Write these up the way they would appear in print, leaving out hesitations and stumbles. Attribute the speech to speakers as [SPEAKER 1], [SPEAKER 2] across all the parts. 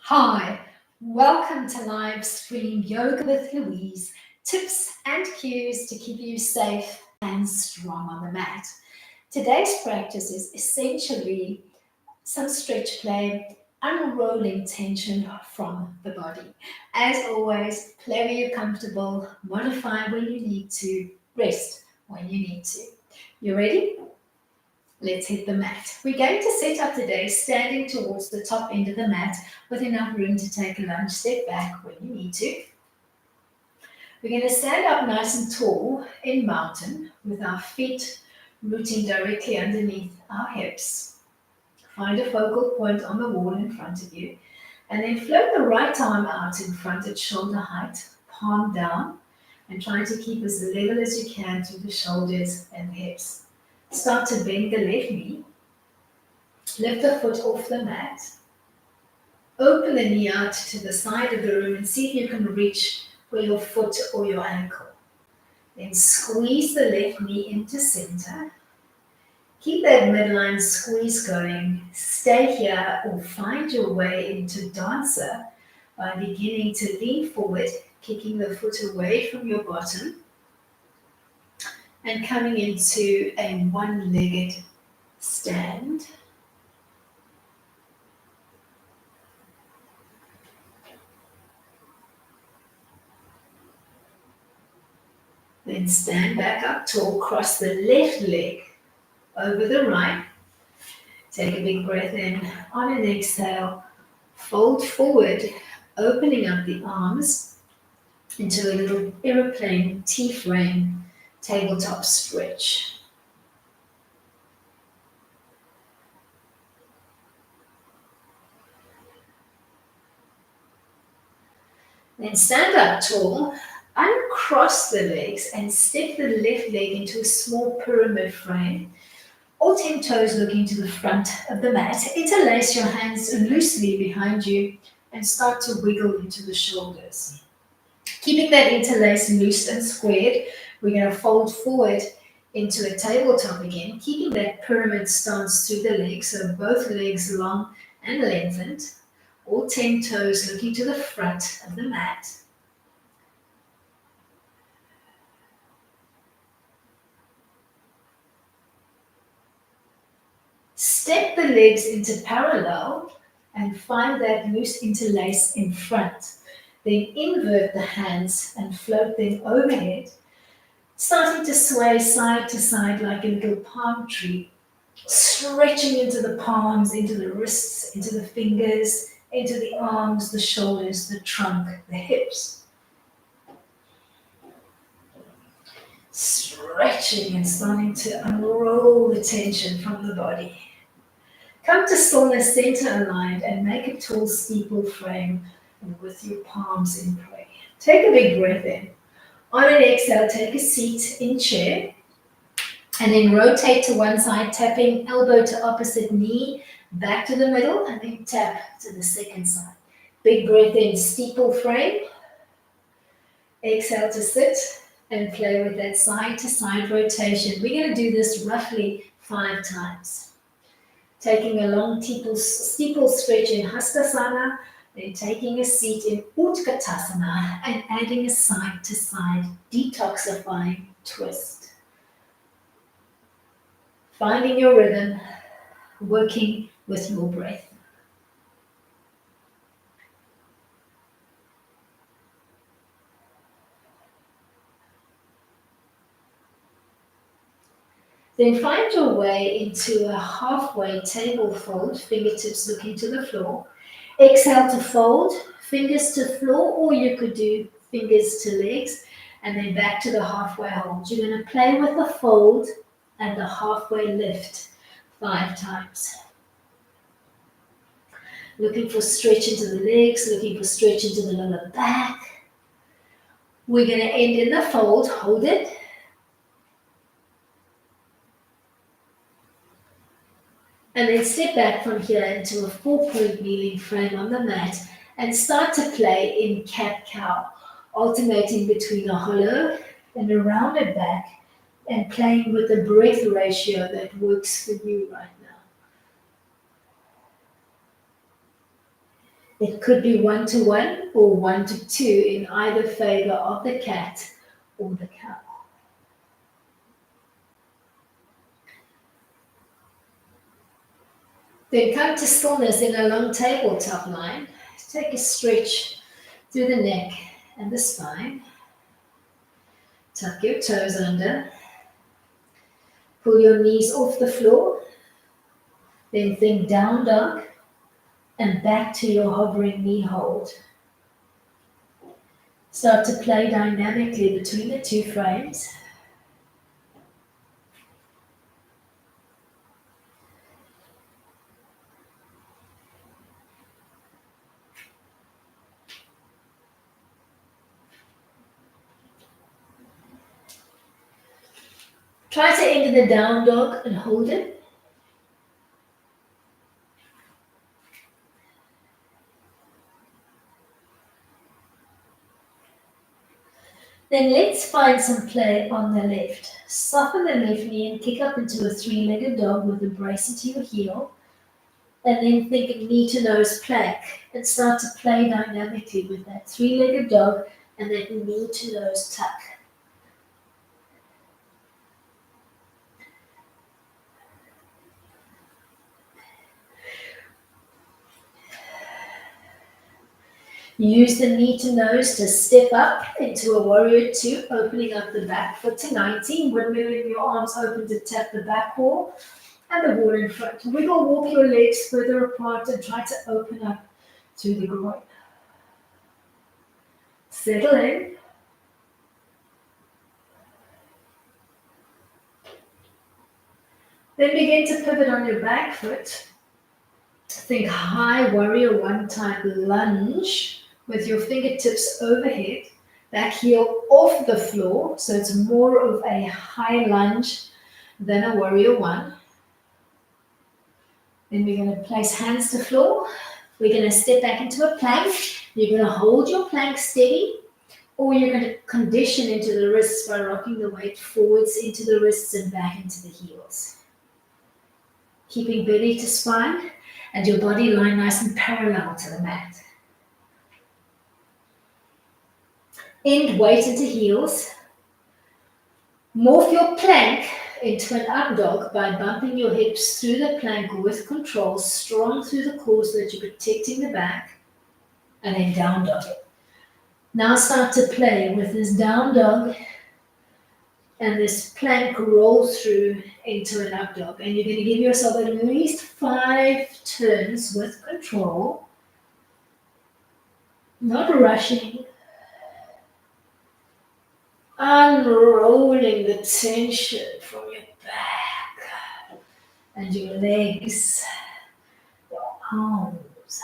[SPEAKER 1] Hi, welcome to live stream Yoga with Louise. Tips and cues to keep you safe and strong on the mat. Today's practice is essentially some stretch play, unrolling tension from the body. As always, play where you're comfortable, modify when you need to, rest when you need to. You ready? Let's hit the mat. We're going to set up today standing towards the top end of the mat with enough room to take a lunge step back when you need to. We're going to stand up nice and tall in mountain with our feet rooting directly underneath our hips. Find a focal point on the wall in front of you and then float the right arm out in front at shoulder height, palm down, and try to keep as level as you can through the shoulders and the hips. Start to bend the left knee. Lift the foot off the mat. Open the knee out to the side of the room and see if you can reach for your foot or your ankle. Then squeeze the left knee into center. Keep that midline squeeze going. Stay here or find your way into dancer by beginning to lean forward, kicking the foot away from your bottom and coming into a one-legged stand. Then stand back up tall, cross the left leg over the right. Take a big breath in. On an exhale, fold forward, opening up the arms into a little aeroplane T-frame tabletop stretch. Then stand up tall, uncross the legs and step the left leg into a small pyramid frame. All 10 toes looking to the front of the mat. Interlace your hands loosely behind you and start to wiggle into the shoulders. Keeping that interlace loose and squared, we're going to fold forward into a tabletop again, keeping that pyramid stance through the legs, so both legs long and lengthened. All 10 toes looking to the front of the mat. Step the legs into parallel and find that loose interlace in front. Then invert the hands and float them overhead, starting to sway side to side like a little palm tree, stretching into the palms, into the wrists, into the fingers, into the arms, the shoulders, the trunk, the hips. Stretching and starting to unroll the tension from the body. Come to stillness, center aligned, and make a tall steeple frame with your palms in prayer. Take a big breath in. On an exhale, take a seat in chair, and then rotate to one side, tapping elbow to opposite knee, back to the middle, and then tap to the second side. Big breath in, steeple frame. Exhale to sit and play with that side to side rotation. We're going to do this roughly 5 times. Taking a long steeple stretch in Hastasana, then taking a seat in Utkatasana and adding a side to side detoxifying twist. Finding your rhythm, working with your breath. Then find your way into a halfway table fold, fingertips looking to the floor. Exhale to fold, fingers to floor, or you could do fingers to legs, and then back to the halfway hold. You're going to play with the fold and the halfway lift 5 times. Looking for stretch into the legs, looking for stretch into the lower back. We're going to end in the fold, hold it. And then step back from here into a 4-point kneeling frame on the mat and start to play in cat-cow, alternating between a hollow and a rounded back and playing with the breath ratio that works for you right now. It could be 1-to-1 or 1-to-2 in either favor of the cat or the cow. Then come to stillness in a long tabletop line. Take a stretch through the neck and the spine. Tuck your toes under. Pull your knees off the floor. Then think down dog and back to your hovering knee hold. Start to play dynamically between the two frames. Try to enter the down dog and hold it. Then let's find some play on the left. Soften the left knee and kick up into a three-legged dog with a brace into your heel. And then think knee to nose plank and start to play dynamically with that three-legged dog and that knee to nose tuck. Use the knee to nose to step up into a warrior two, opening up the back foot to 90, windmilling your arms open to tap the back wall and the wall in front. Wiggle, walk your legs further apart and try to open up to the groin. Settle in. Then begin to pivot on your back foot. Think high warrior one type lunge with your fingertips overhead, back heel off the floor, so it's more of a high lunge than a warrior one. Then we're going to place hands to floor. We're going to step back into a plank. You're going to hold your plank steady, or you're going to condition into the wrists by rocking the weight forwards into the wrists and back into the heels. Keeping belly to spine and your body line nice and parallel to the mat. End weight into heels. Morph your plank into an up dog by bumping your hips through the plank with control, strong through the core so that you're protecting the back, and then down dog. Now start to play with this down dog and this plank roll through into an up dog. And you're going to give yourself at least 5 turns with control, not rushing. Unrolling the tension from your back and your legs, your arms.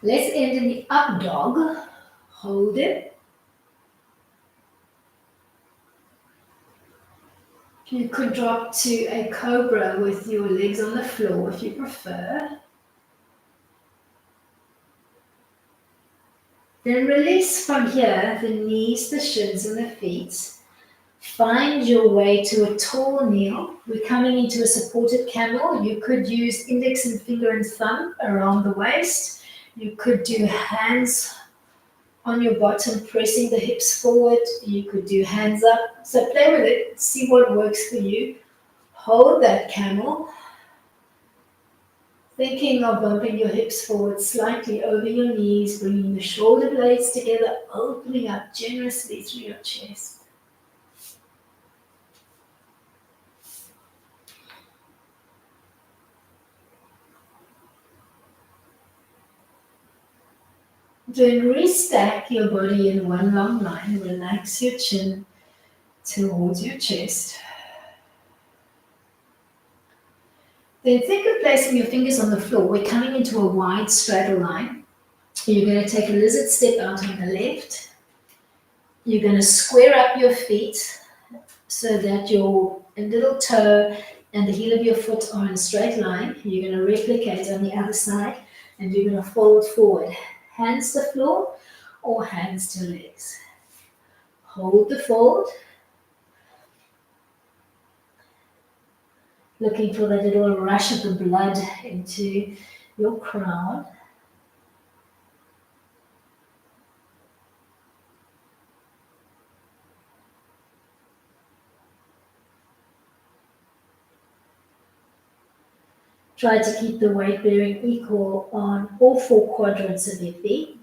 [SPEAKER 1] Let's end in the up dog. Hold it. You could drop to a cobra with your legs on the floor if you prefer. Then release from here the knees, the shins, and the feet. Find your way to a tall kneel. We're coming into a supported camel. You could use index and finger and thumb around the waist. You could do hands on your bottom, pressing the hips forward. You could do hands up. So play with it, see what works for you. Hold that camel. Thinking of bumping your hips forward slightly over your knees, bringing the shoulder blades together, opening up generously through your chest. Then restack your body in one long line. Relax your chin towards your chest. Then think of placing your fingers on the floor. We're coming into a wide straddle line. You're going to take a lizard step out on the left. You're going to square up your feet so that your little toe and the heel of your foot are in a straight line. You're going to replicate on the other side and you're going to fold forward. hands to floor or hands to legs. Hold the fold, looking for that little rush of the blood into your crown. Try to keep the weight bearing equal on all four quadrants of your feet.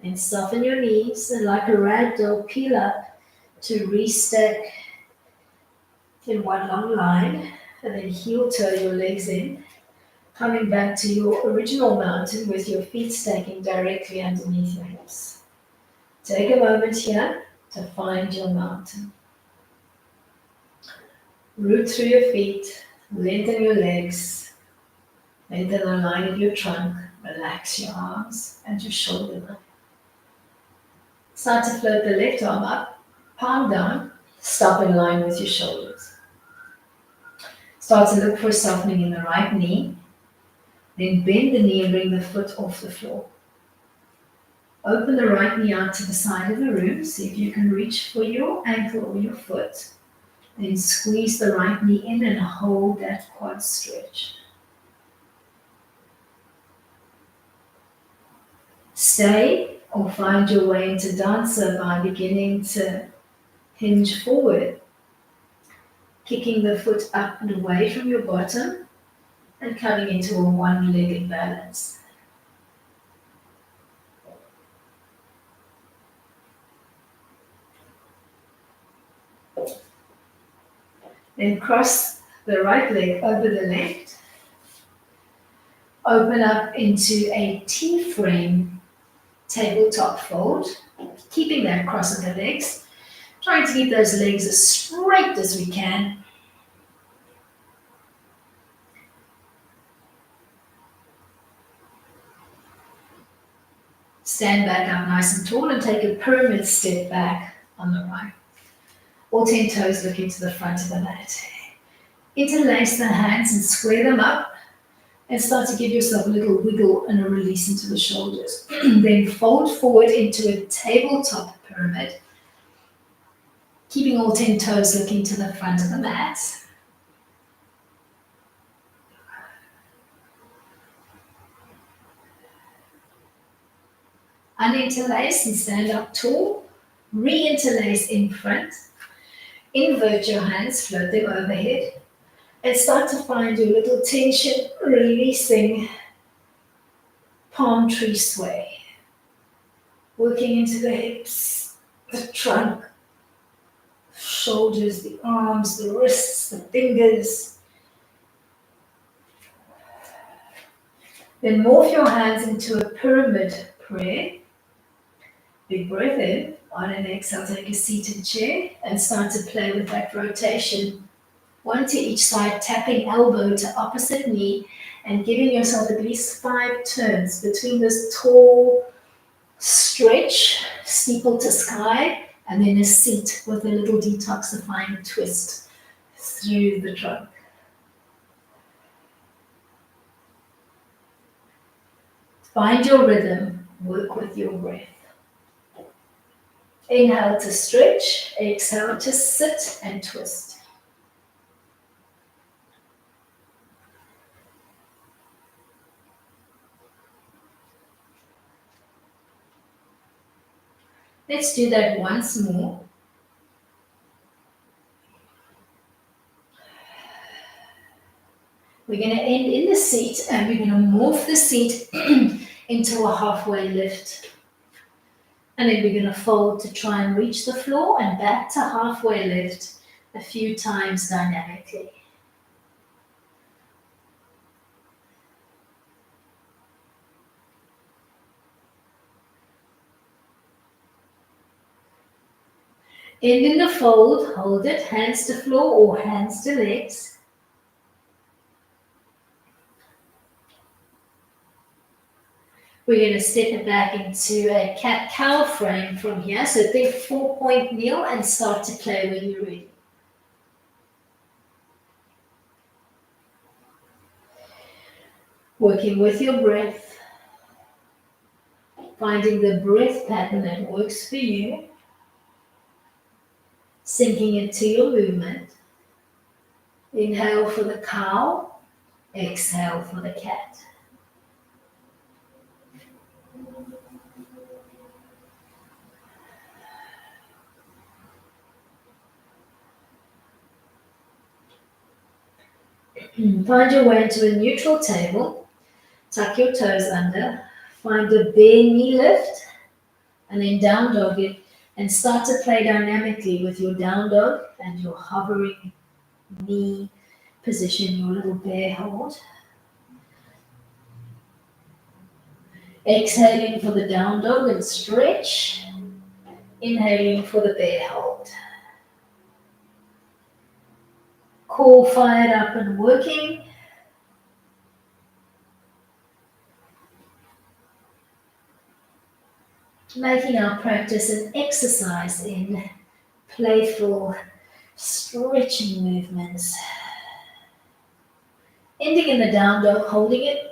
[SPEAKER 1] And soften your knees and like a ragdoll peel up to restack in one long line, and then heel toe your legs in, coming back to your original mountain with your feet stacking directly underneath your hips. Take a moment here to find your mountain. Root through your feet, lengthen your legs, lengthen the line of your trunk, relax your arms and your shoulder line. Start to float the left arm up, palm down, stop in line with your shoulders. Start to look for a softening in the right knee, then bend the knee and bring the foot off the floor. Open the right knee out to the side of the room, see if you can reach for your ankle or your foot. Then squeeze the right knee in and hold that quad stretch. Stay or find your way into dancer by beginning to hinge forward, kicking the foot up and away from your bottom and coming into a one-legged balance. Then cross the right leg over the left. Open up into a T-frame tabletop fold, keeping that cross of the legs. Trying to keep those legs as straight as we can. Stand back up nice and tall and take a pyramid step back on the right. All 10 toes looking to the front of the mat. Interlace the hands and square them up and start to give yourself a little wiggle and a release into the shoulders. Then fold forward into a tabletop pyramid, keeping all 10 toes looking to the front of the mat. Uninterlace and stand up tall. Re-interlace in front. Invert your hands, float them overhead. And start to find your little tension releasing palm tree sway. Working into the hips, the trunk, shoulders, the arms, the wrists, the fingers. Then morph your hands into a pyramid prayer. Big breath in. On an exhale, take a seated chair and start to play with that rotation. One to each side, tapping elbow to opposite knee and giving yourself at least 5 turns between this tall stretch, steeple to sky, and then a seat with a little detoxifying twist through the trunk. Find your rhythm, work with your breath. Inhale to stretch, exhale to sit and twist. Let's do that once more. We're going to end in the seat and we're going to morph the seat into a halfway lift. And then we're going to fold to try and reach the floor and back to halfway lift a few times dynamically. End in the fold, hold it, hands to floor or hands to legs. We're going to step it back into a cat-cow frame from here. So think 4-point kneel and start to play when you're ready. Working with your breath, finding the breath pattern that works for you, syncing it to your movement. Inhale for the cow, exhale for the cat. Find your way into a neutral table, tuck your toes under, find a bare knee lift, and then down dog it, and start to play dynamically with your down dog and your hovering knee position, your little bear hold. Exhaling for the down dog and stretch. Inhaling for the bear hold. Core fired up and working. Making our practice an exercise in playful stretching movements. Ending in the down dog, holding it.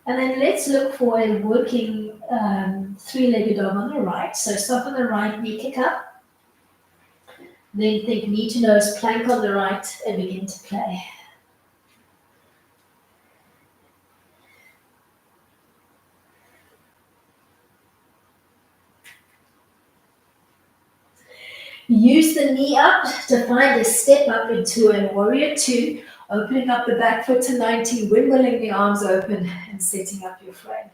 [SPEAKER 1] And then let's look for a working three-legged dog on the right. So stop on the right, knee kick up. Then think knee to nose, plank on the right, and begin to play. Use the knee up to find a step up into a warrior two, opening up the back foot to 90, windmilling the arms open and setting up your frame.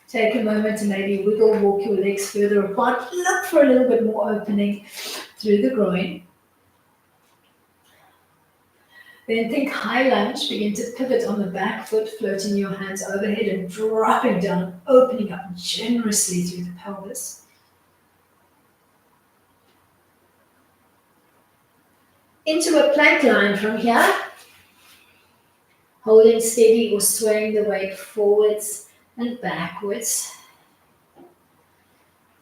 [SPEAKER 1] Take a moment to maybe wiggle, walk your legs further apart. Look for a little bit more opening through the groin. Then think high lunge. Begin to pivot on the back foot, floating your hands overhead and dropping down, opening up generously through the pelvis. Into a plank line from here, holding steady or swaying the weight forwards and backwards.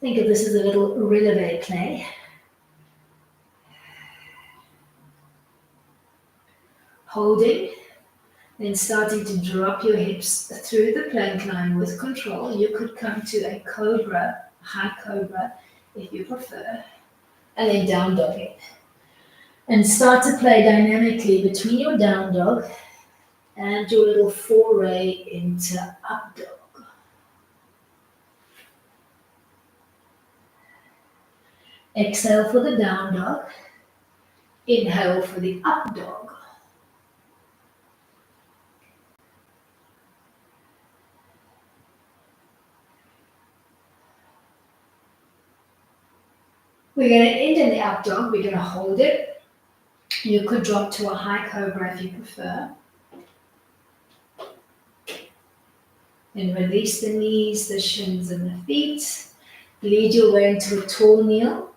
[SPEAKER 1] Think of this as a little releve play. Holding, then starting to drop your hips through the plank line with control. You could come to a cobra, high cobra, if you prefer, and then down dog it. And start to play dynamically between your down dog and your little foray into up dog. Exhale for the down dog. Inhale for the up dog. We're going to end in the up dog. We're going to hold it. You could drop to a high cobra if you prefer. Then release the knees, the shins, and the feet. Lead your way into a tall kneel.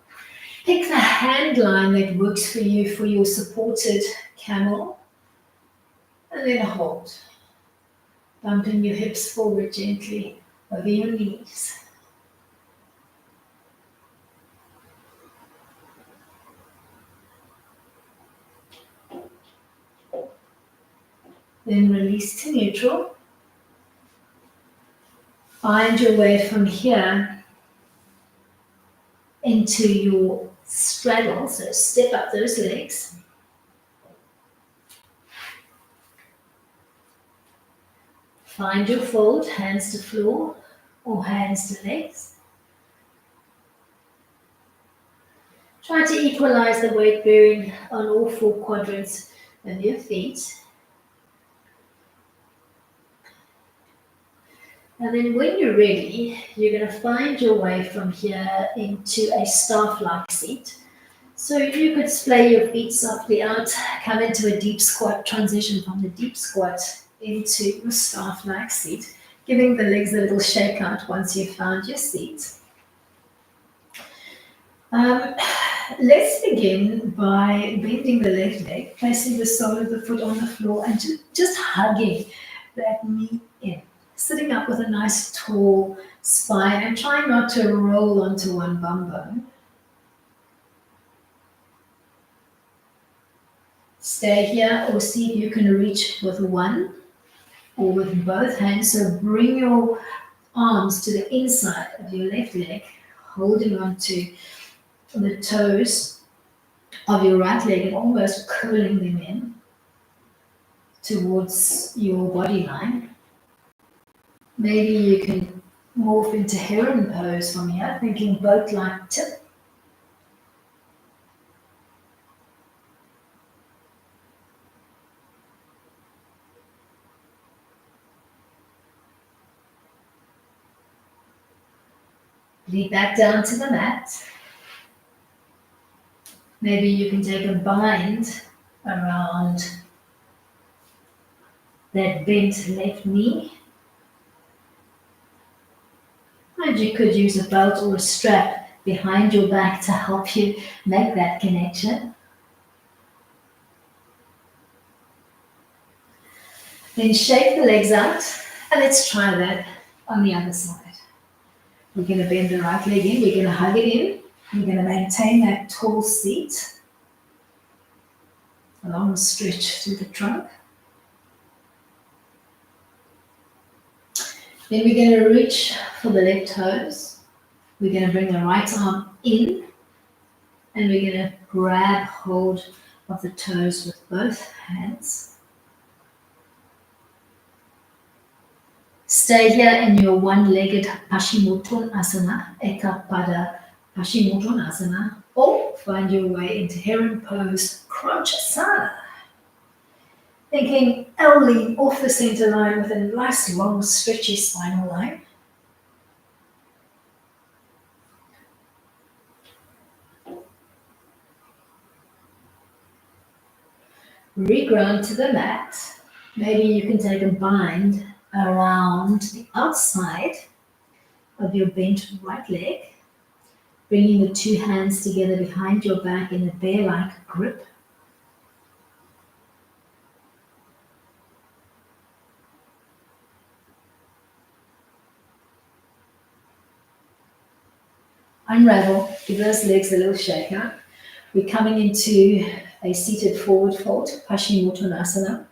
[SPEAKER 1] Pick the hand line that works for you for your supported camel. And then hold. Bumping your hips forward gently over your knees. Then release to neutral. Find your way from here into your straddle. So step up those legs. Find your fold, hands to floor or hands to legs. Try to equalize the weight bearing on all four quadrants of your feet. And then when you're ready, you're going to find your way from here into a staff-like seat. So you could splay your feet softly out, come into a deep squat, transition from the deep squat into your staff-like seat, giving the legs a little shake out once you've found your seat. Let's begin by bending the left leg, placing the sole of the foot on the floor and just hugging that knee in. Sitting up with a nice tall spine and trying not to roll onto one bum bone. Stay here or see if you can reach with one or with both hands. So bring your arms to the inside of your left leg, holding on to the toes of your right leg and almost curling them in towards your body line. Maybe you can morph into heron pose from here, thinking boat-like tip. Lead that down to the mat. Maybe you can take a bind around that bent left knee. And you could use a belt or a strap behind your back to help you make that connection. Then shake the legs out, and let's try that on the other side. We're going to bend the right leg in, we're going to hug it in, we're going to maintain that tall seat. A long stretch through the trunk. Then we're going to reach for the left toes. We're going to bring the right arm in, and we're going to grab hold of the toes with both hands. Stay here in your one-legged Paschimottanasana, Eka Pada Paschimottanasana, or find your way into heron pose, Kronchasana. Thinking L-lean off the center line with a nice long stretchy spinal line. Reground to the mat. Maybe you can take a bind around the outside of your bent right leg, bringing the two hands together behind your back in a bear-like grip. Unravel, give those legs a little shake out. We're coming into a seated forward fold, Paschimottanasana.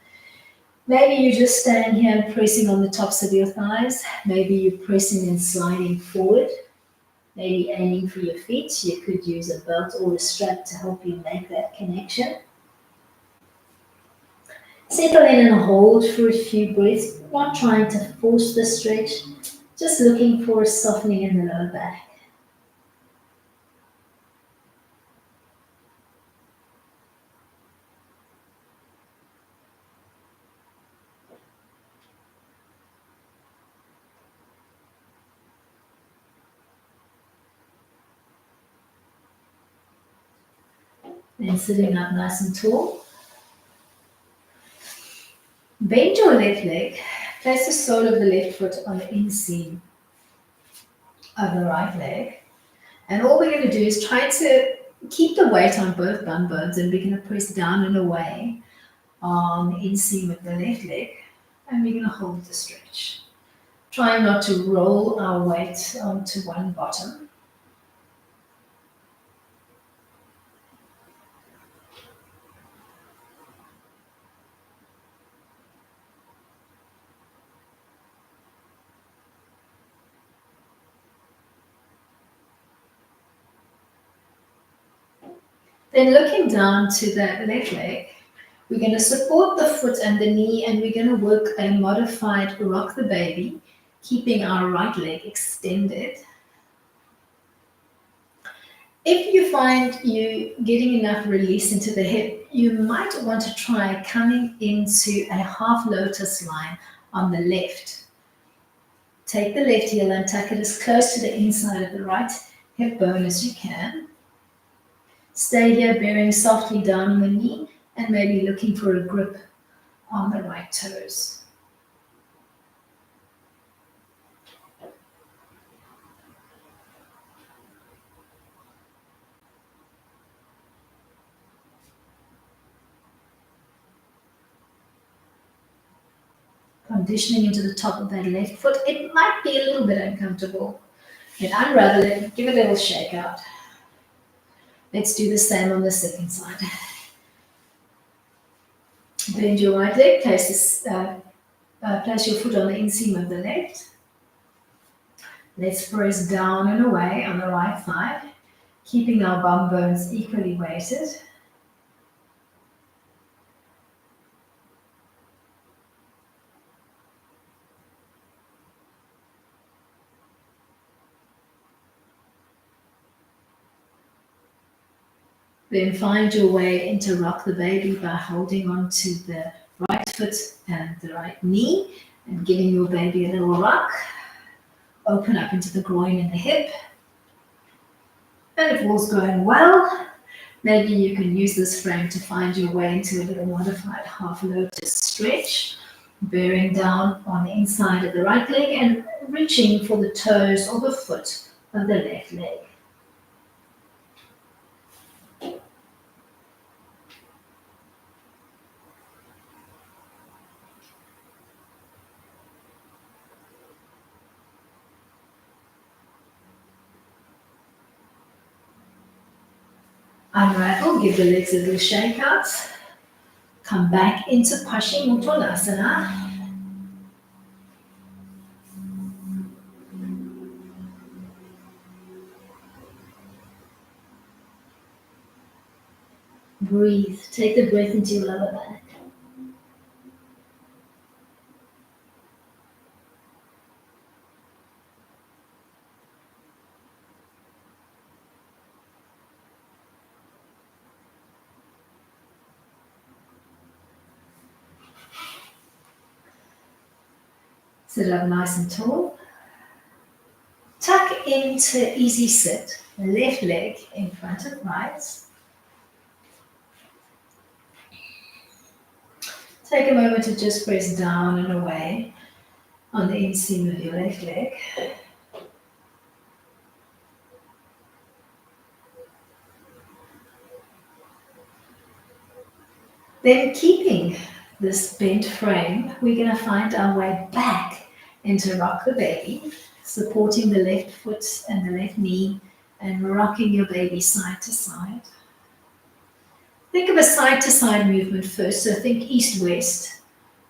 [SPEAKER 1] Maybe you're just standing here and pressing on the tops of your thighs. Maybe you're pressing and sliding forward. Maybe aiming for your feet. You could use a belt or a strap to help you make that connection. Settle in and hold for a few breaths, not trying to force the stretch, just looking for a softening in the lower back. Then sitting up nice and tall. Bend your left leg. Place the sole of the left foot on the inseam of the right leg. And all we're going to do is try to keep the weight on both bum bones, and we're going to press down and away on the inseam of the left leg. And we're going to hold the stretch. Try not to roll our weight onto one bottom. Then looking down to that left leg, we're going to support the foot and the knee, and we're going to work a modified rock the baby, keeping our right leg extended. If you find you getting enough release into the hip, you might want to try coming into a half lotus line on the left. Take the left heel and tuck it as close to the inside of the right hip bone as you can. Stay here, bearing softly down on the knee and maybe looking for a grip on the right toes. Conditioning into the top of that left foot. It might be a little bit uncomfortable. Then unravel it, give it a little shake out. Let's do the same on the second side. Bend your right leg, place your foot on the inseam of the left. Let's press down and away on the right side, keeping our bum bones equally weighted. Then find your way into rock the baby by holding on to the right foot and the right knee and giving your baby a little rock. Open up into the groin and the hip. And if all's going well, maybe you can use this frame to find your way into a little modified half lotus stretch, bearing down on the inside of the right leg and reaching for the toes or the foot of the left leg. Unravel, give the legs a little shake out. Come back into Paschimottanasana. Breathe. Take the breath into your lower back. Sit up nice and tall. Tuck into easy sit. Left leg in front of right. Take a moment to just press down and away on the inseam of your left leg. Then keeping this bent frame, we're going to find our way back into rock the baby, supporting the left foot and the left knee and rocking your baby side to side. Think of a side to side movement first, so think east-west,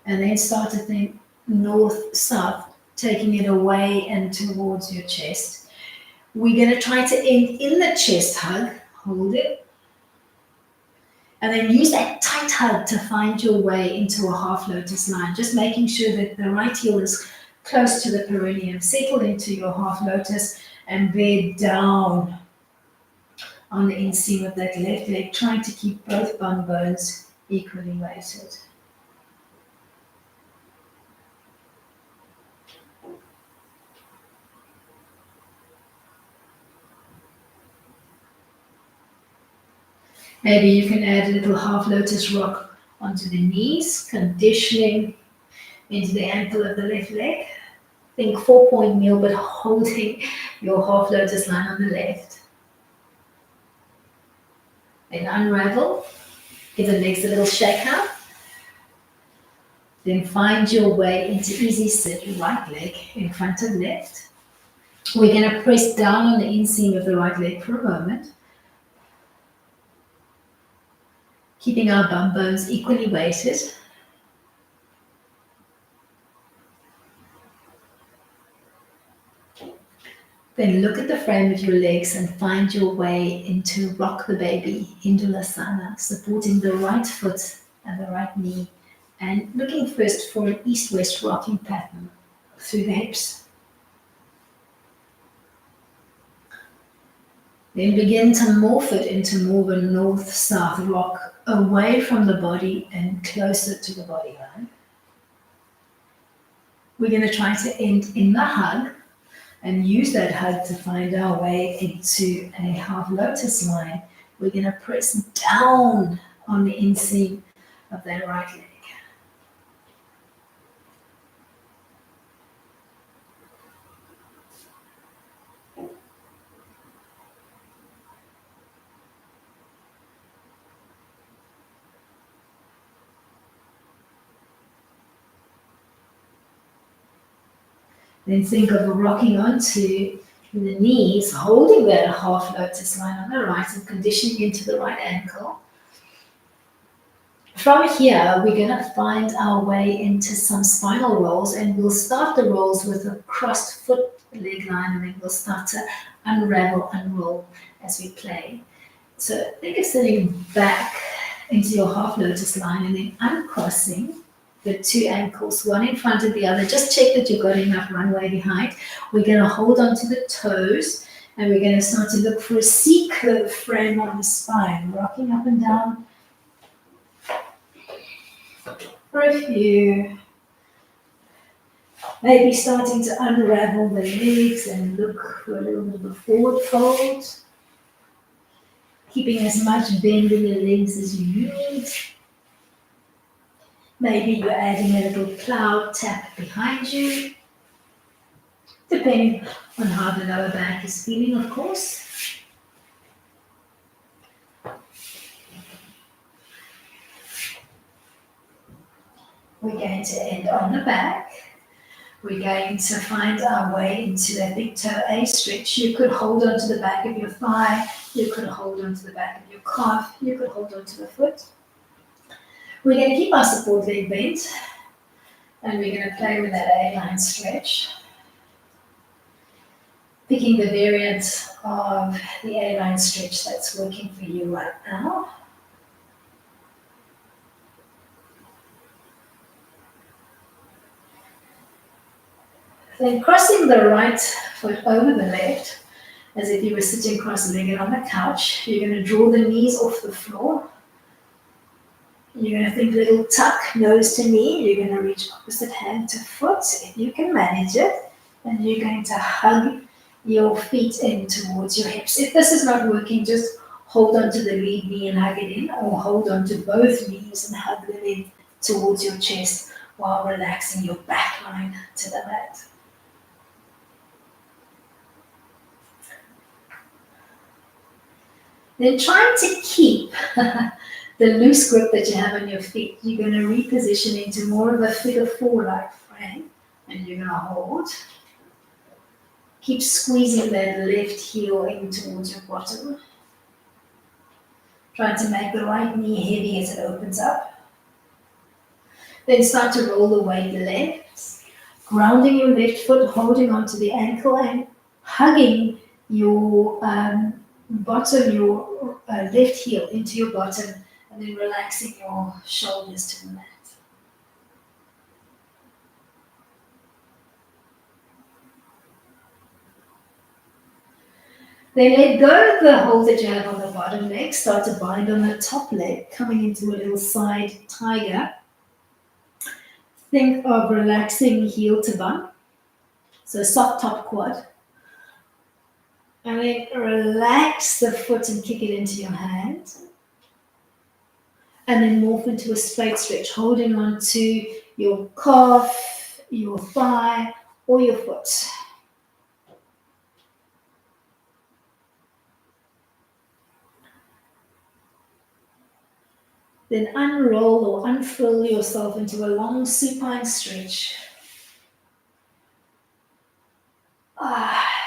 [SPEAKER 1] and then start to think north-south, taking it away and towards your chest. We're going to try to end in the chest hug, hold it, and then use that tight hug to find your way into a half lotus line, just making sure that the right heel is close to the perineum. Settle into your half lotus and bear down on the inseam of that left leg, trying to keep both bum bones equally weighted. Maybe you can add a little half lotus rock onto the knees, conditioning into the ankle of the left leg. Think 4-point meal, but holding your half lotus line on the left. Then unravel, give the legs a little shake out. Then find your way into easy sit, right leg in front of left. We're going to press down on the inseam of the right leg for a moment, keeping our bum bones equally weighted. Then look at the frame of your legs and find your way into rock the baby, Indulasana, supporting the right foot and the right knee, and looking first for an east-west rocking pattern through the hips. Then begin to morph it into more of a north-south rock, away from the body and closer to the body line. We're going to try to end in the hug and use that hug to find our way into a half lotus line. We're going to press down on the inseam of that right leg. Then think of rocking onto the knees, holding that half lotus line on the right and conditioning into the right ankle. From here, we're going to find our way into some spinal rolls, and we'll start the rolls with a crossed foot leg line, and then we'll start to unravel, unroll as we play. So think of sitting back into your half lotus line and then uncrossing the two ankles, one in front of the other. Just check that you've got enough runway behind. We're going to hold on to the toes, and we're going to start to look for a C-curve frame on the spine, rocking up and down for a few. Maybe starting to unravel the legs and look for a little bit of a forward fold. Keeping as much bend in the legs as you need. Maybe you're adding a little cloud tap behind you, depending on how the lower back is feeling, of course. We're going to end on the back. We're going to find our way into that big toe A stretch. You could hold on to the back of your thigh. You could hold on to the back of your calf. You could hold on to the foot. We're going to keep our support leg bent, and we're going to play with that A-line stretch. Picking the variant of the A-line stretch that's working for you right now. Then crossing the right foot over the left, as if you were sitting cross-legged on the couch. You're going to draw the knees off the floor. You're going to think little tuck, nose to knee. You're going to reach opposite hand to foot, if you can manage it. And you're going to hug your feet in towards your hips. If this is not working, just hold on to the lead knee and hug it in, or hold on to both knees and hug them in towards your chest while relaxing your back line to the mat. Then trying to keep the loose grip that you have on your feet, you're going to reposition into more of a figure four-like frame, and you're going to hold. Keep squeezing that left heel in towards your bottom. Trying to make the right knee heavy as it opens up. Then start to roll the weight left, grounding your left foot, holding onto the ankle and hugging your bottom, your left heel into your bottom, and then relaxing your shoulders to the mat. Then let go of the hold that you have on the bottom leg. Start to bind on the top leg, coming into a little side tiger. Think of relaxing heel to bum. So soft top quad. And then relax the foot and kick it into your hand. And then morph into a straight stretch, holding on to your calf, your thigh, or your foot. Then unroll or unfurl yourself into a long supine stretch.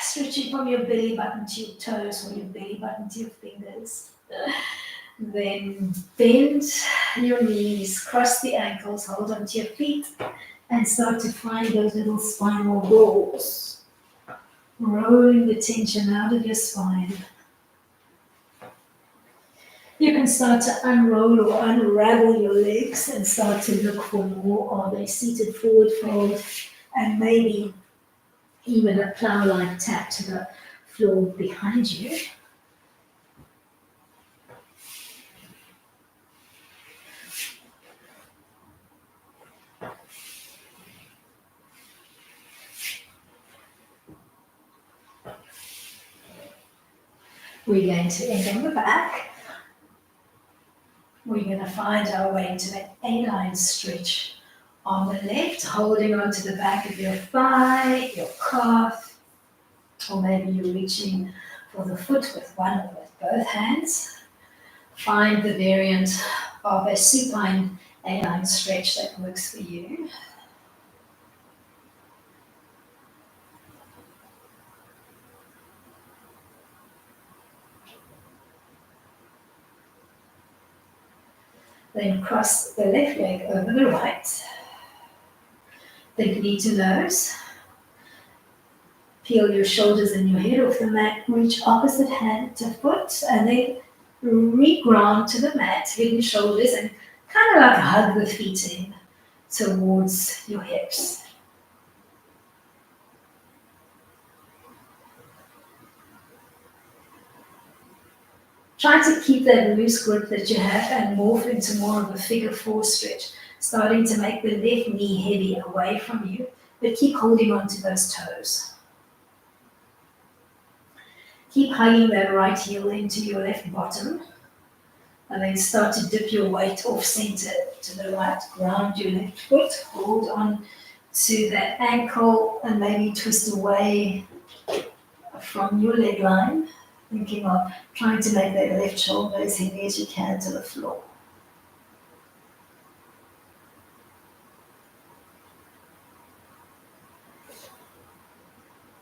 [SPEAKER 1] Stretching from your belly button to your toes, or your belly button to your fingers. Then bend your knees, cross the ankles, hold onto your feet, and start to find those little spinal rolls. Rolling the tension out of your spine. You can start to unroll or unravel your legs and start to look for more of a seated forward fold, and maybe even a plow-like tap to the floor behind you. We're going to end on the back. We're going to find our way into that A-line stretch on the left, holding onto the back of your thigh, your calf, or maybe you're reaching for the foot with one or with both hands. Find the variant of a supine A-line stretch that works for you. Then cross the left leg over the right. Think knee to nose. Peel your shoulders and your head off the mat. Reach opposite hand to foot and then re-ground to the mat, hidden shoulders, and kind of like hug the feet in towards your hips. Try to keep that loose grip that you have and morph into more of a figure four stretch, starting to make the left knee heavy away from you, but keep holding on to those toes. Keep hugging that right heel into your left bottom, and then start to dip your weight off center to the right. Ground your left foot, hold on to that ankle, and maybe twist away from your leg line, thinking of trying to make that left shoulder as heavy as you can to the floor.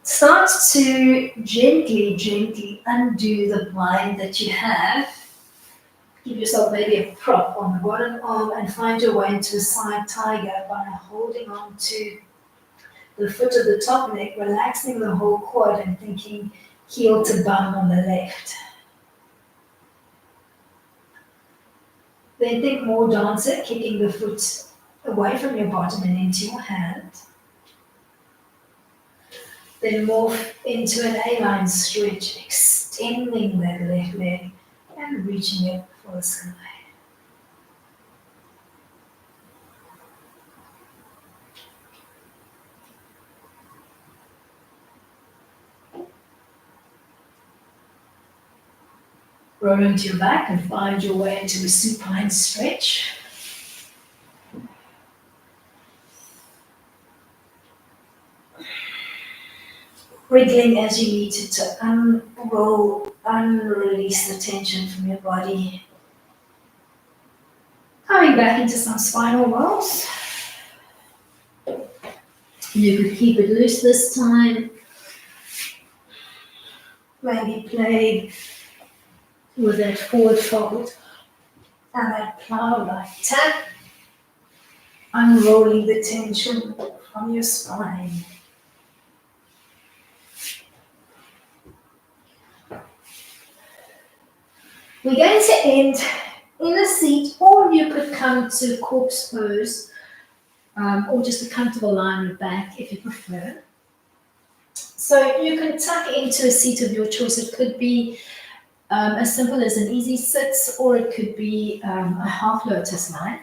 [SPEAKER 1] Start to gently undo the bind that you have. Give yourself maybe a prop on the bottom arm and find your way into a side tiger by holding on to the foot of the top leg, relaxing the whole quad and thinking heel to bum on the left. Then think more dancer, kicking the foot away from your bottom and into your hand. Then morph into an A-line stretch, extending that left leg and reaching it for the sky. Roll into your back and find your way into a supine stretch. Wriggling as you need to unroll, unrelease the tension from your body. Coming back into some spinal rolls. You could keep it loose this time. Maybe play with that forward fold and that plow-like tap, unrolling the tension from your spine. We're going to end in a seat, or you could come to corpse pose, or just a comfortable line with back if you prefer. So you can tuck into a seat of your choice. It could be as simple as an easy sit, or it could be a half lotus line.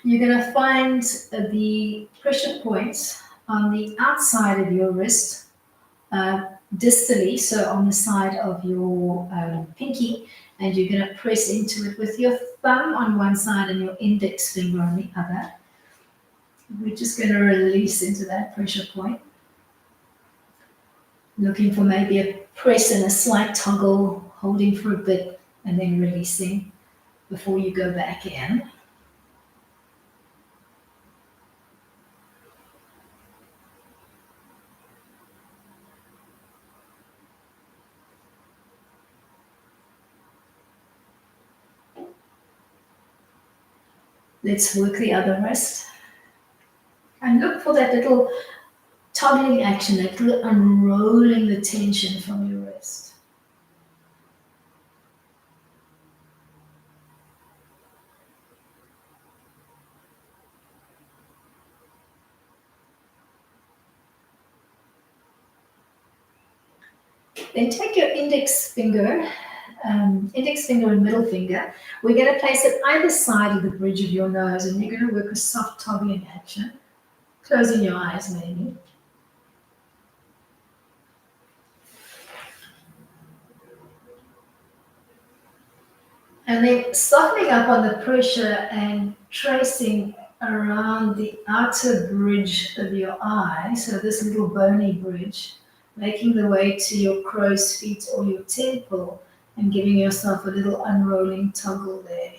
[SPEAKER 1] You're going to find the pressure points on the outside of your wrist, distally, so on the side of your pinky, and you're going to press into it with your thumb on one side and your index finger on the other. We're just going to release into that pressure point. Looking for maybe a press and a slight toggle, holding for a bit and then releasing before you go back in. Let's work the other wrist. And look for that little toggling action, that little unrolling the tension from your wrist. Then take your index finger and middle finger. We're going to place it either side of the bridge of your nose, and you're going to work a soft toggling action, closing your eyes maybe. And then softening up on the pressure and tracing around the outer bridge of your eye, so this little bony bridge, making the way to your crow's feet or your temple, and giving yourself a little unrolling toggle there.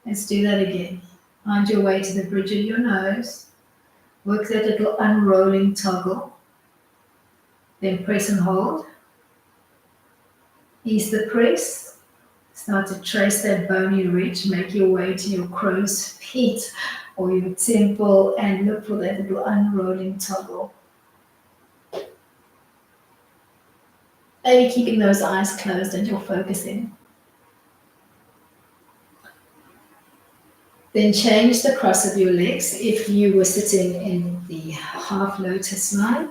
[SPEAKER 1] Let's do that again. Find your way to the bridge of your nose. Work that little unrolling toggle. Then press and hold. Ease the press. Start to trace that bony ridge. Make your way to your crow's feet or your temple and look for that little unrolling toggle. Maybe keeping those eyes closed and you're focusing. Then change the cross of your legs if you were sitting in the half lotus line.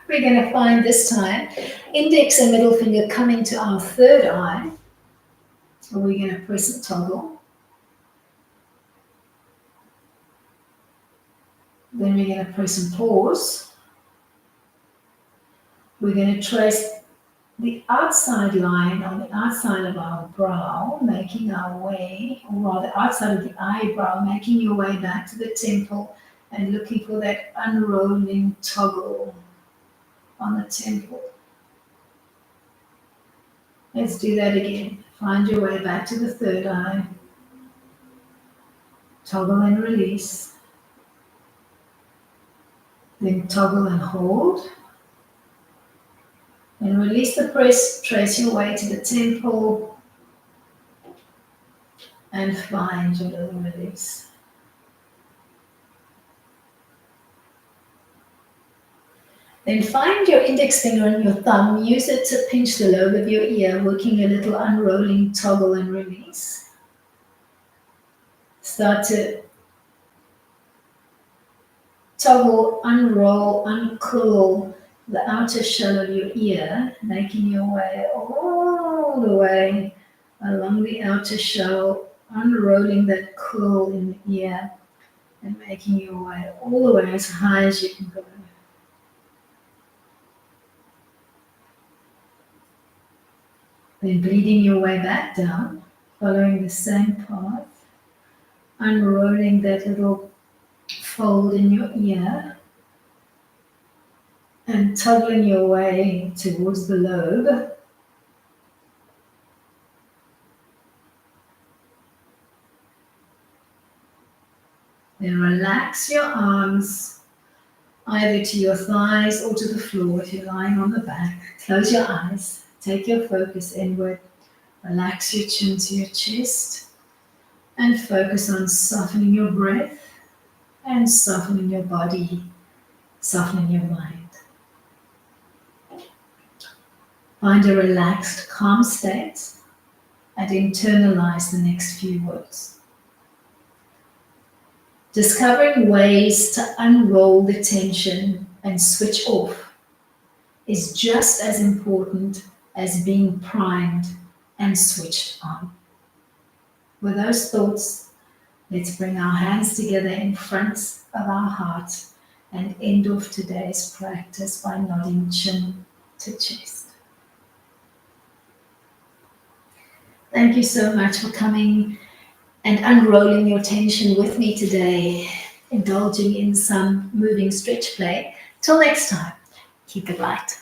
[SPEAKER 1] We're going to find this time index and middle finger coming to our third eye. So we're going to press and toggle. Then we're going to press and pause. We're going to trace the outside line on the outside of our brow, making our way, or rather outside of the eyebrow, making your way back to the temple and looking for that unrolling toggle on the temple. Let's do that again. Find your way back to the third eye. Toggle and release. Then toggle and hold. And release the press, trace your way to the temple and find your little release. Then find your index finger and your thumb, use it to pinch the lobe of your ear, working a little unrolling toggle and release. Start to toggle, unroll, uncurl the outer shell of your ear, making your way all the way along the outer shell, unrolling that curl in the ear and making your way all the way as high as you can go. Then bleeding your way back down, following the same path, unrolling that little fold in your ear and toggling your way towards the lobe. Then relax your arms either to your thighs or to the floor if you're lying on the back. Close your eyes, take your focus inward, relax your chin to your chest and focus on softening your breath and softening your body, softening your mind. Find a relaxed, calm state and internalize the next few words. Discovering ways to unroll the tension and switch off is just as important as being primed and switched on. With those thoughts, let's bring our hands together in front of our heart and end off today's practice by nodding chin to chest. Thank you so much for coming and unrolling your tension with me today, indulging in some moving stretch play. Till next time, keep it light.